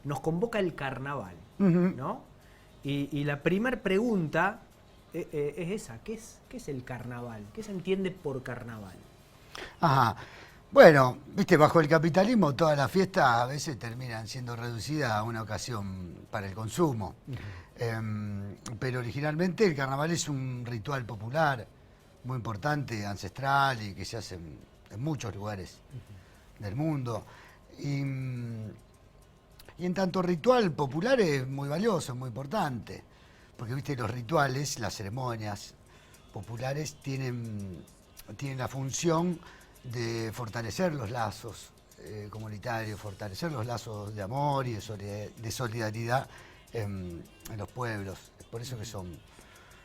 nos convoca el carnaval, Ujú. ¿no? Y la primera pregunta es esa, ¿qué es el carnaval? ¿Qué se entiende por carnaval? Ajá. Bueno, viste, bajo el capitalismo todas las fiestas a veces terminan siendo reducidas a una ocasión para el consumo. Pero originalmente el carnaval es un ritual popular muy importante, ancestral y que se hace en muchos lugares del mundo. Y, y en tanto ritual popular es muy valioso, es muy importante. Porque, viste, los rituales, las ceremonias populares tienen la función de fortalecer los lazos comunitarios, fortalecer los lazos de amor y de solidaridad en los pueblos. Es por eso que son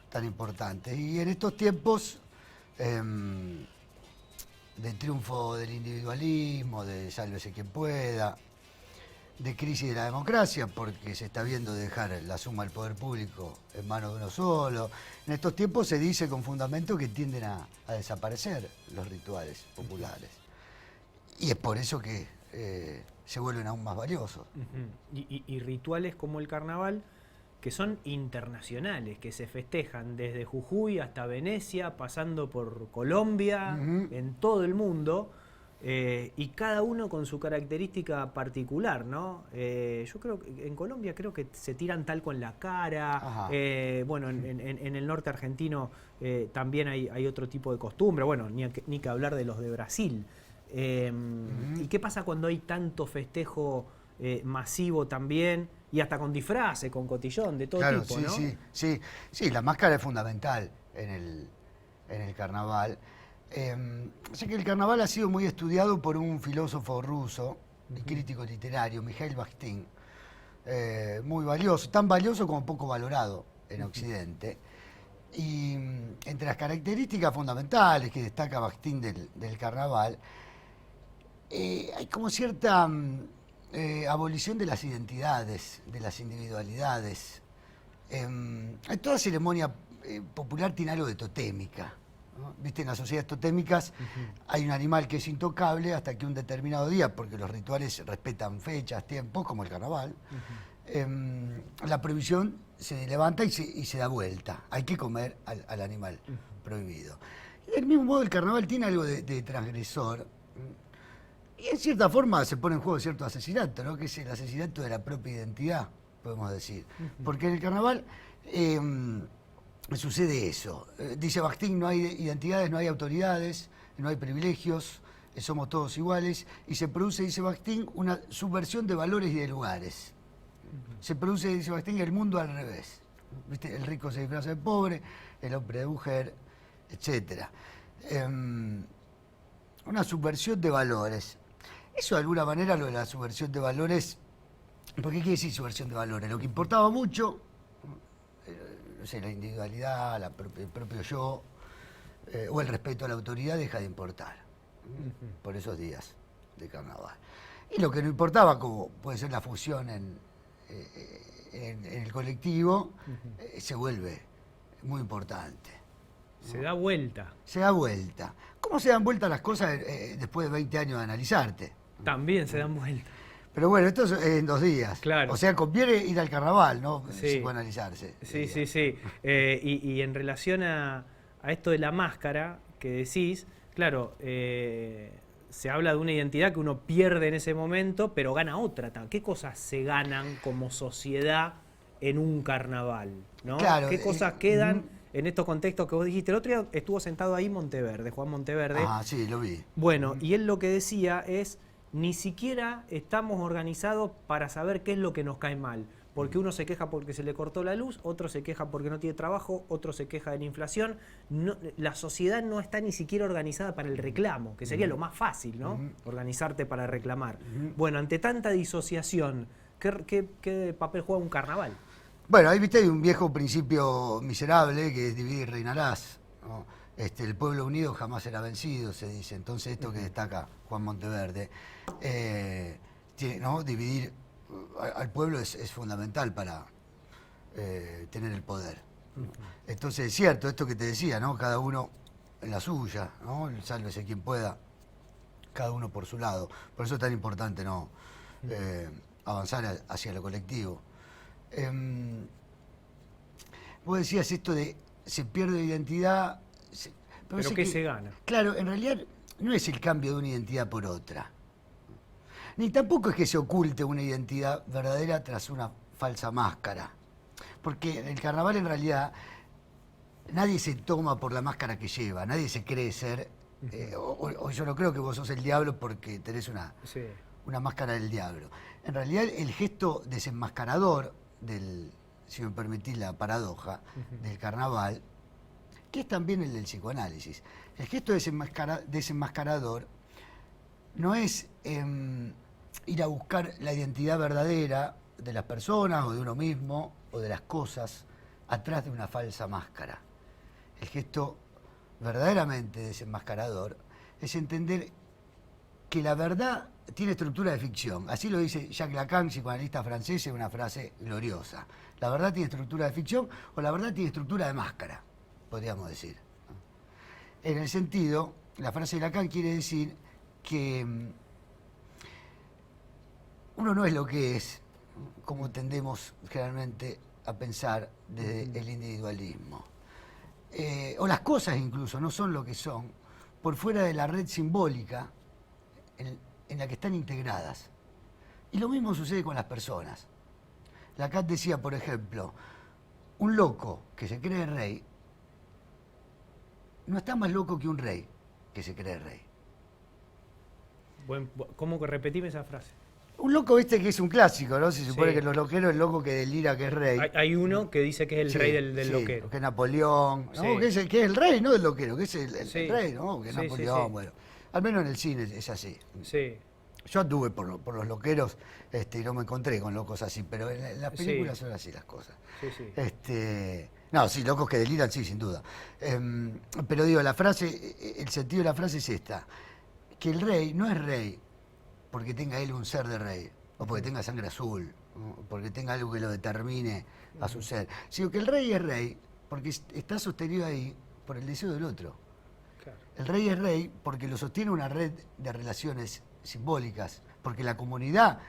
tan importantes. Y en estos tiempos de triunfo del individualismo, de sálvese quien pueda, de crisis de la democracia, porque se está viendo dejar la suma del poder público en manos de uno solo. En estos tiempos se dice con fundamento que tienden a desaparecer los rituales populares. Y es por eso que se vuelven aún más valiosos. Y rituales como el carnaval, que son internacionales, que se festejan desde Jujuy hasta Venecia, pasando por Colombia, en todo el mundo. Y cada uno con su característica particular, ¿no? Yo creo que en Colombia creo que se tiran talco en la cara. Bueno, en el norte argentino también hay otro tipo de costumbre. Bueno, ni que hablar de los de Brasil. ¿Y qué pasa cuando hay tanto festejo masivo también? Y hasta con disfraces, con cotillón, de todo Claro, tipo, sí, ¿no? sí, la máscara es fundamental en el carnaval. Sé que el carnaval ha sido muy estudiado por un filósofo ruso y crítico literario, Mikhail Bakhtin, muy valioso, tan valioso como poco valorado en Occidente. Y entre las características fundamentales que destaca Bakhtin del carnaval, hay como cierta abolición de las identidades, de las individualidades. Toda ceremonia popular tiene algo de totémica, ¿no? Viste, en las sociedades totémicas hay un animal que es intocable hasta que un determinado día, porque los rituales respetan fechas, tiempos, como el carnaval, la prohibición se levanta y se da vuelta. Hay que comer al animal prohibido. Y del mismo modo el carnaval tiene algo de transgresor. Y en cierta forma se pone en juego cierto asesinato, ¿no? Que es el asesinato de la propia identidad, podemos decir. Porque en el carnaval sucede eso. Dice Bakhtin, no hay identidades, no hay autoridades, no hay privilegios, somos todos iguales. Y se produce, dice Bakhtin, una subversión de valores y de lugares. Se produce, dice Bakhtin, el mundo al revés. ¿Viste? El rico se disfraza de pobre, el hombre de mujer, etc. Una subversión de valores. Eso de alguna manera, lo de la subversión de valores, ¿por qué quiere decir subversión de valores? Lo que importaba mucho, no sé, la individualidad, el propio yo, o el respeto a la autoridad deja de importar por esos días de carnaval. Y lo que no importaba, como puede ser la fusión en el colectivo, se vuelve muy importante. Se da vuelta. Se da vuelta. ¿Cómo se dan vuelta las cosas después de 20 años de analizarte? También se dan vuelta. Pero bueno, esto es en 2 días. Claro. O sea, conviene ir al carnaval, ¿no? Sí. Psicoanalizarse. Sí. Y en relación a esto de la máscara que decís, claro, se habla de una identidad que uno pierde en ese momento, pero gana otra. ¿Qué cosas se ganan como sociedad en un carnaval? ¿No? Claro, ¿Qué cosas quedan en estos contextos que vos dijiste? El otro día estuvo sentado ahí Monteverde, Juan Monteverde. Ah, sí, lo vi. Bueno, y él lo que decía es, ni siquiera estamos organizados para saber qué es lo que nos cae mal. Porque uno se queja porque se le cortó la luz, otro se queja porque no tiene trabajo, otro se queja de la inflación. No, la sociedad no está ni siquiera organizada para el reclamo, que sería lo más fácil, ¿no? Organizarte para reclamar. Bueno, ante tanta disociación, ¿qué papel juega un carnaval? Bueno, ahí viste, hay un viejo principio miserable que es dividir y reinarás, ¿no? El pueblo unido jamás será vencido, se dice. Entonces esto que destaca Juan Monteverde, ¿no? Dividir al pueblo es fundamental para tener el poder. Entonces es cierto, esto que te decía, ¿no? Cada uno en la suya, ¿no? Sálvese quien pueda, cada uno por su lado. Por eso es tan importante, ¿no? avanzar hacia lo colectivo. Vos decías esto de se pierde identidad. ¿Pero qué se gana? Claro, en realidad no es el cambio de una identidad por otra. Ni tampoco es que se oculte una identidad verdadera tras una falsa máscara. Porque en el carnaval en realidad nadie se toma por la máscara que lleva, nadie se cree ser. O yo no creo que vos sos el diablo porque tenés una máscara del diablo. En realidad el gesto desenmascarador del, si me permitís la paradoja, del carnaval, que es también el del psicoanálisis. El gesto desenmascarador no es ir a buscar la identidad verdadera de las personas o de uno mismo o de las cosas atrás de una falsa máscara. El gesto verdaderamente desenmascarador es entender que la verdad tiene estructura de ficción. Así lo dice Jacques Lacan, psicoanalista francés, en una frase gloriosa. La verdad tiene estructura de ficción o la verdad tiene estructura de máscara, podríamos decir. En el sentido, la frase de Lacan quiere decir que uno no es lo que es, como tendemos generalmente a pensar desde el individualismo. O las cosas incluso no son lo que son, por fuera de la red simbólica en la que están integradas. Y lo mismo sucede con las personas. Lacan decía, por ejemplo, un loco que se cree rey no está más loco que un rey que se cree rey. ¿Cómo que repetime esa frase? Un loco, viste, que es un clásico, ¿no? Se supone que los loqueros, el loco que delira que es rey. Hay uno que dice que es el rey del loquero. Que es Napoleón, ¿no? Que es el rey, no del loquero, que es el rey, ¿no? Que es Napoleón, bueno. Al menos en el cine es así. Sí. Yo anduve por los loqueros y no me encontré con locos así, pero en las películas son así las cosas. No, sí, locos que deliran, sí, sin duda. Pero digo, la frase, el sentido de la frase es esta, que el rey no es rey porque tenga él un ser de rey, o porque tenga sangre azul, o porque tenga algo que lo determine a su ser, sino que el rey es rey porque está sostenido ahí por el deseo del otro. Claro. El rey es rey porque lo sostiene una red de relaciones simbólicas, porque la comunidad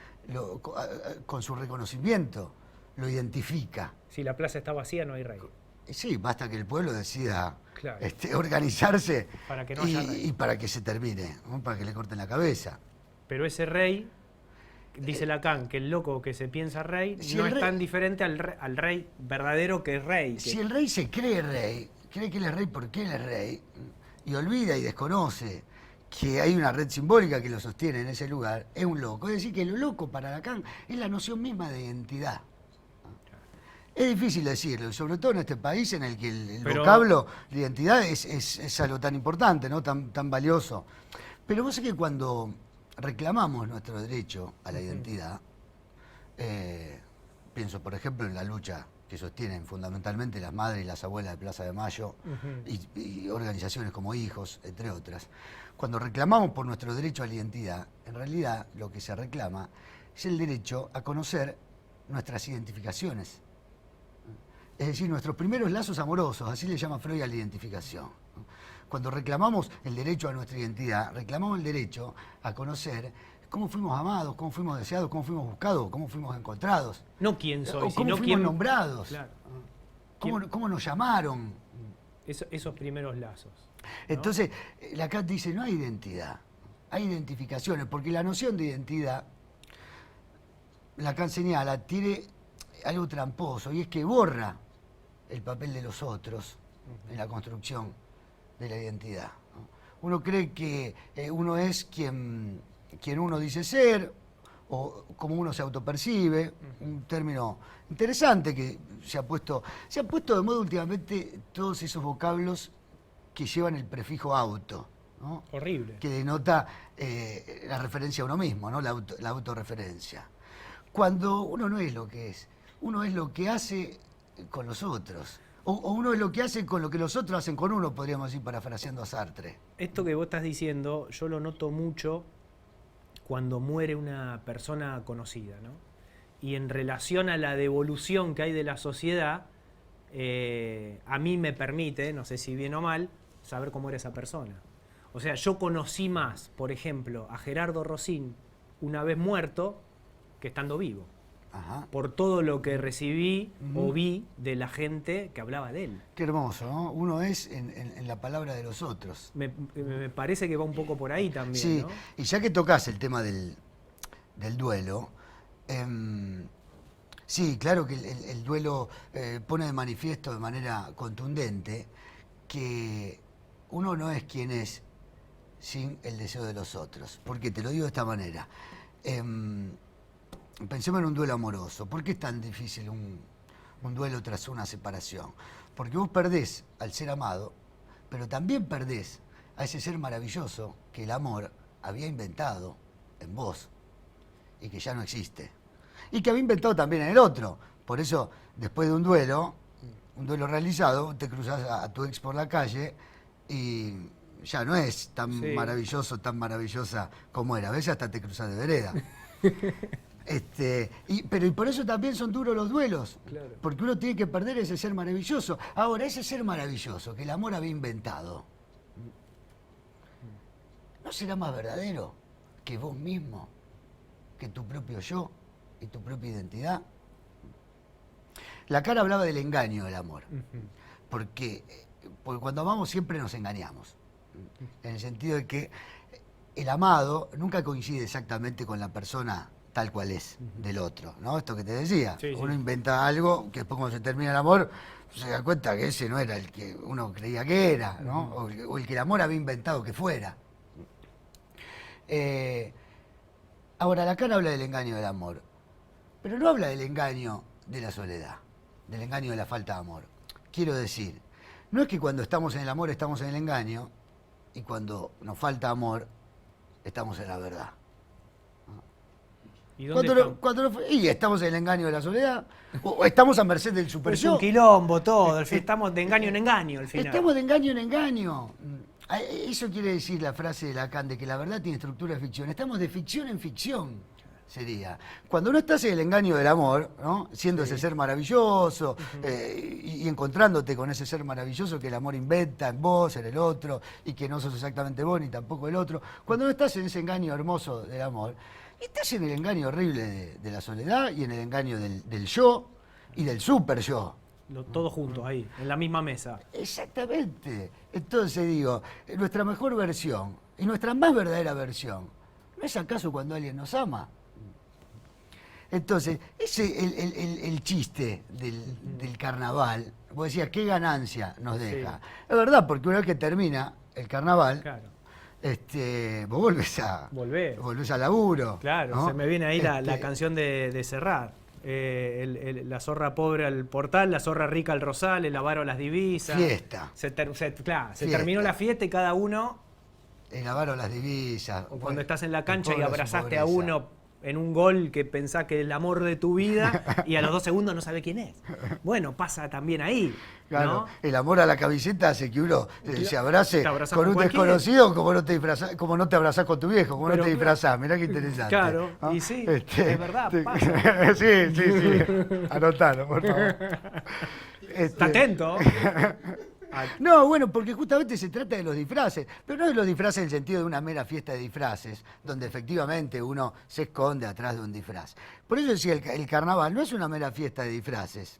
con su reconocimiento lo identifica. Si la plaza está vacía no hay rey. Sí, basta que el pueblo decida organizarse para que no haya rey. Y para que se termine, ¿no? Para que le corten la cabeza. Pero ese rey, dice Lacan, que el loco que se piensa rey no es tan diferente al rey verdadero que es rey. Si el rey se cree rey, cree que él es rey porque él es rey, y olvida y desconoce que hay una red simbólica que lo sostiene en ese lugar, es un loco. Es decir, que lo loco para Lacan es la noción misma de identidad. Es difícil decirlo, sobre todo en este país en el que el vocablo de identidad es algo tan importante, ¿no? Tan valioso. Pero vos sabés que cuando reclamamos nuestro derecho a la identidad, pienso por ejemplo en la lucha que sostienen fundamentalmente las madres y las abuelas de Plaza de Mayo y organizaciones como Hijos, entre otras. Cuando reclamamos por nuestro derecho a la identidad, en realidad lo que se reclama es el derecho a conocer nuestras identificaciones. Es decir, nuestros primeros lazos amorosos, así le llama Freud a la identificación. Cuando reclamamos el derecho a nuestra identidad, reclamamos el derecho a conocer cómo fuimos amados, cómo fuimos deseados, cómo fuimos buscados, cómo fuimos encontrados. No quién soy, o cómo fuimos nombrados. Claro. Cómo nos llamaron. Esos primeros lazos, ¿no? Entonces, Lacan dice, no hay identidad, hay identificaciones, porque la noción de identidad, Lacan señala, tiene algo tramposo, y es que borra el papel de los otros en la construcción de la identidad, ¿no? Uno cree que uno es quien uno dice ser, o como uno se autopercibe, un término interesante que se ha puesto de moda últimamente todos esos vocablos que llevan el prefijo auto, ¿no? Horrible. Que denota la referencia a uno mismo, ¿no? La autorreferencia. Cuando uno no es lo que es, uno es lo que hace con los otros. O uno es lo que hace con lo que los otros hacen con uno, podríamos decir, parafraseando a Sartre. Esto que vos estás diciendo, yo lo noto mucho cuando muere una persona conocida, ¿no? Y en relación a la devolución que hay de la sociedad, a mí me permite, no sé si bien o mal, saber cómo era esa persona. O sea, yo conocí más, por ejemplo, a Gerardo Rossín una vez muerto que estando vivo. Ajá. Por todo lo que recibí o vi de la gente que hablaba de él. Qué hermoso, ¿no? Uno es en la palabra de los otros. Me parece que va un poco por ahí también, Sí, ¿no? y ya que tocas el tema del duelo, sí, claro que el duelo pone de manifiesto de manera contundente que uno no es quien es sin el deseo de los otros. Porque te lo digo de esta manera. Pensemos en un duelo amoroso. ¿Por qué es tan difícil un duelo tras una separación? Porque vos perdés al ser amado, pero también perdés a ese ser maravilloso que el amor había inventado en vos y que ya no existe. Y que había inventado también en el otro. Por eso, después de un duelo realizado, te cruzás a tu ex por la calle y ya no es tan maravilloso, tan maravillosa como era. A veces hasta te cruzás de vereda. Pero por eso también son duros los duelos, claro. Porque uno tiene que perder ese ser maravilloso. Ahora, ese ser maravilloso que el amor había inventado, ¿no será más verdadero que vos mismo, que tu propio yo y tu propia identidad? Lacan hablaba del engaño del amor, porque cuando amamos siempre nos engañamos, en el sentido de que el amado nunca coincide exactamente con la persona tal cual es del otro, ¿no? Esto que te decía, uno inventa algo que después cuando se termina el amor se da cuenta que ese no era el que uno creía que era, ¿no? O el que el amor había inventado que fuera. Ahora, Lacan habla del engaño del amor, pero no habla del engaño de la soledad, del engaño de la falta de amor. Quiero decir, no es que cuando estamos en el amor estamos en el engaño y cuando nos falta amor estamos en la verdad. ¿Y dónde y estamos en el engaño de la soledad, o estamos a merced del super yo. Es un quilombo todo, estamos de engaño en engaño al final. Estamos de engaño en engaño. Eso quiere decir la frase de Lacan de que la verdad tiene estructura de ficción. Estamos de ficción en ficción, sería. Cuando no estás en el engaño del amor, ¿no? Siendo ese ser maravilloso y encontrándote con ese ser maravilloso que el amor inventa en vos, en el otro, y que no sos exactamente vos ni tampoco el otro. Cuando no estás en ese engaño hermoso del amor, estás en el engaño horrible de la soledad y en el engaño del yo y del super yo. Todos juntos ahí, en la misma mesa. Exactamente. Entonces digo, nuestra mejor versión y nuestra más verdadera versión, ¿no es acaso cuando alguien nos ama? Entonces, ese es el chiste del carnaval. Vos decías, ¿qué ganancia nos deja? Sí. Es verdad, porque una vez que termina el carnaval, claro. Vos volvés al laburo. Claro, ¿no? Se me viene ahí la canción de Serrat. La zorra pobre al portal, la zorra rica al rosal, el avaro a las divisas. Fiesta. Se terminó la fiesta y cada uno... El avaro a las divisas. O cuando estás en la cancha y abrazaste a uno en un gol que pensás que es el amor de tu vida y a los 2 segundos no sabés quién es. Bueno, pasa también ahí. Claro, ¿no? El amor a la camiseta hace que uno se abrace con un desconocido como no te abrazás con tu viejo, como no te disfrazás. Mirá qué interesante. Claro, ¿no? y sí, es verdad, pasa. Sí. Anotalo, por favor. Está atento. No, bueno, porque justamente se trata de los disfraces, pero no de los disfraces en el sentido de una mera fiesta de disfraces, donde efectivamente uno se esconde atrás de un disfraz. Por eso decía, el carnaval no es una mera fiesta de disfraces,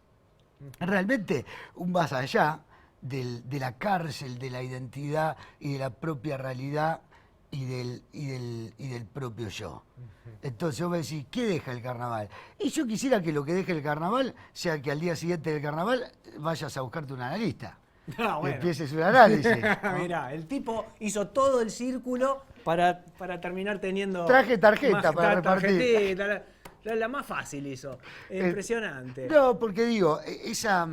realmente un más allá de la cárcel, de la identidad y de la propia realidad y del propio yo. Entonces vos me decís, ¿qué deja el carnaval? Y yo quisiera que lo que deje el carnaval sea que al día siguiente del carnaval vayas a buscarte un analista. Bueno. Y empieces un análisis, ¿no? Mirá, el tipo hizo todo el círculo para terminar teniendo... Traje tarjeta para repartir. La más fácil hizo. Impresionante. No, porque digo, esa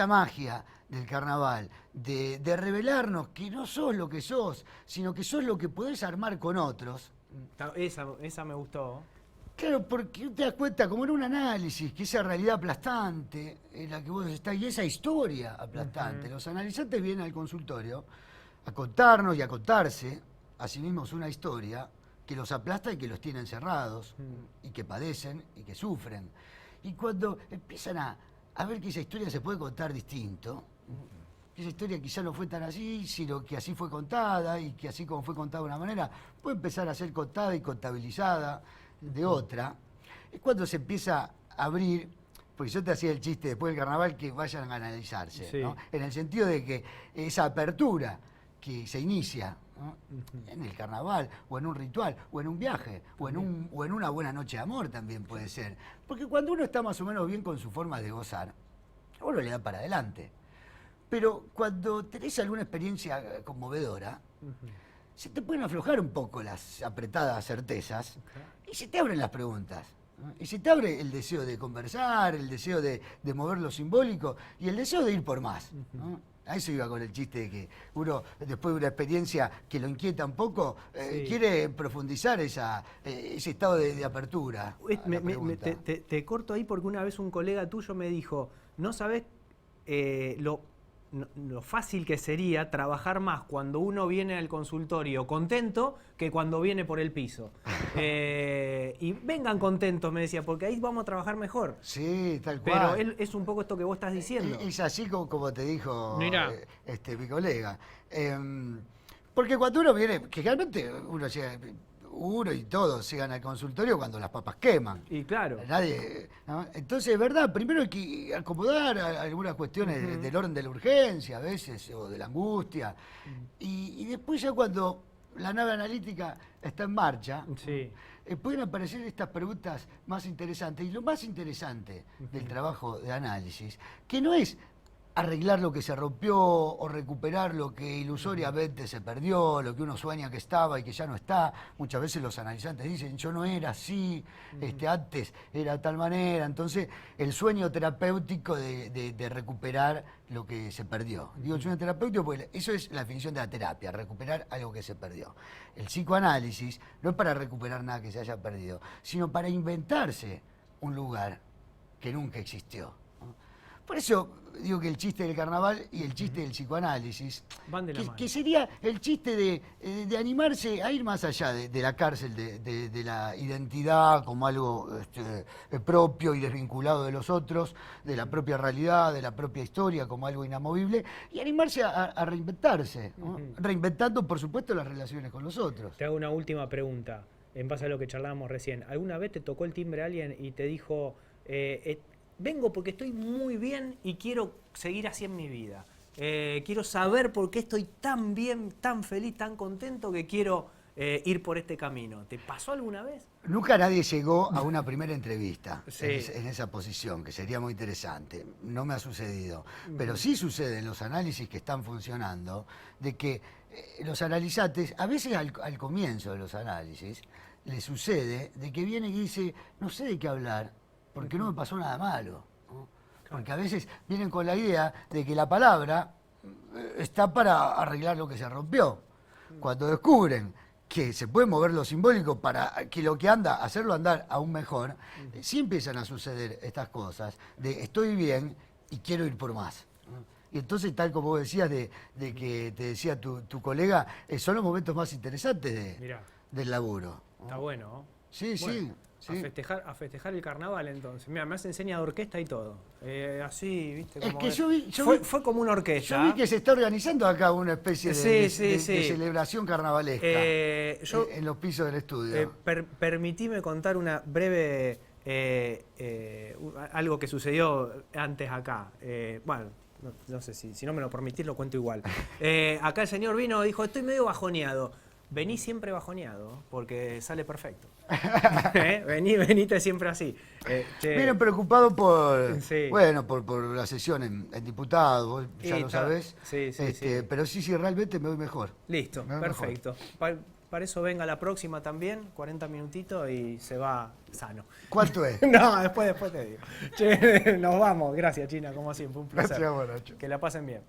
magia del carnaval, de revelarnos que no sos lo que sos, sino que sos lo que podés armar con otros. Esa me gustó. Claro, porque te das cuenta, como en un análisis, que esa realidad aplastante en la que vos estás, y esa historia aplastante. Los analizantes vienen al consultorio a contarnos y a contarse a sí mismos una historia que los aplasta y que los tiene encerrados, y que padecen y que sufren. Y cuando empiezan a ver que esa historia se puede contar distinto, que esa historia quizá no fue tan así, sino que así fue contada, y que así como fue contada de una manera, puede empezar a ser contada y contabilizada de otra, es cuando se empieza a abrir, porque yo te hacía el chiste después del carnaval, que vayan a analizarse, Sí. ¿no? En el sentido de que esa apertura que se inicia, ¿no? En el carnaval, o en un ritual, o en un viaje, o en una buena noche de amor también puede ser. Porque cuando uno está más o menos bien con su forma de gozar, a uno le da para adelante. Pero cuando tenés alguna experiencia conmovedora, se te pueden aflojar un poco las apretadas certezas y se te abren las preguntas, ¿no? Y se te abre el deseo de conversar, el deseo de mover lo simbólico y el deseo de ir por más, ¿no? A eso iba con el chiste de que uno, después de una experiencia que lo inquieta un poco, quiere profundizar ese estado de apertura. a la pregunta. Te corto ahí porque una vez un colega tuyo me dijo, no sabés lo fácil que sería trabajar más cuando uno viene al consultorio contento que cuando viene por el piso. Y vengan contentos, me decía, porque ahí vamos a trabajar mejor. Sí, tal cual. Pero es un poco esto que vos estás diciendo. Es así como te dijo Mirá. mi colega. Porque cuando uno viene, que realmente uno y todos llegan al consultorio cuando las papas queman. Y claro. Nadie, ¿no? Entonces, es verdad, primero hay que acomodar algunas cuestiones del orden de la urgencia a veces, o de la angustia. Y después ya cuando la nave analítica está en marcha, Sí. pueden aparecer estas preguntas más interesantes. Y lo más interesante del trabajo de análisis, que no es arreglar lo que se rompió o recuperar lo que ilusoriamente se perdió, lo que uno sueña que estaba y que ya no está. Muchas veces los analizantes dicen, yo no era así, antes era de tal manera. Entonces, el sueño terapéutico de recuperar lo que se perdió. Digo el sueño terapéutico porque eso es la definición de la terapia, recuperar algo que se perdió. El psicoanálisis no es para recuperar nada que se haya perdido, sino para inventarse un lugar que nunca existió. Por eso digo que el chiste del carnaval y el chiste del psicoanálisis, Van de la mano. que sería el chiste de animarse a ir más allá de la cárcel, de la identidad como algo propio y desvinculado de los otros, de la propia realidad, de la propia historia como algo inamovible, y animarse a reinventarse, ¿no? Reinventando, por supuesto, las relaciones con los otros. Te hago una última pregunta, en base a lo que charlábamos recién. ¿Alguna vez te tocó el timbre a alguien y te dijo, vengo porque estoy muy bien y quiero seguir así en mi vida? Quiero saber por qué estoy tan bien, tan feliz, tan contento que quiero ir por este camino. ¿Te pasó alguna vez? Nunca nadie llegó a una primera entrevista Sí. en esa posición, que sería muy interesante. No me ha sucedido. Pero sí sucede en los análisis que están funcionando, de que los analizantes, a veces al comienzo de los análisis, les sucede de que viene y dice, no sé de qué hablar, porque no me pasó nada malo, ¿no? Porque a veces vienen con la idea de que la palabra está para arreglar lo que se rompió. Cuando descubren que se puede mover lo simbólico para que lo que anda, hacerlo andar aún mejor, sí empiezan a suceder estas cosas de estoy bien y quiero ir por más, ¿no? Y entonces, tal como vos decías, de que te decía tu colega, son los momentos más interesantes Mirá, del laburo, ¿no? está bueno, ¿no? Sí, Bueno, sí. Sí. A festejar el carnaval entonces. Mira, me has enseñado orquesta y todo. Así, viste, Es como que fue como una orquesta. Yo vi que se está organizando acá una especie de celebración carnavalesca en los pisos del estudio. Permitime contar una breve algo que sucedió antes acá. Bueno, no sé si no me lo permitís, lo cuento igual. Acá el señor vino y dijo, estoy medio bajoneado. Vení siempre bajoneado, porque sale perfecto. Venite siempre así. Vienen preocupados por, Sí. bueno, por la sesión en diputados, vos ya lo sabés. Sí. Pero sí, realmente me voy mejor. Listo, Me voy perfecto. Para eso venga la próxima también, 40 minutitos y se va sano. ¿Cuánto es? No, después te digo. Che, nos vamos. Gracias, China, como siempre. Un placer. Gracias, Nacho. Que la pasen bien.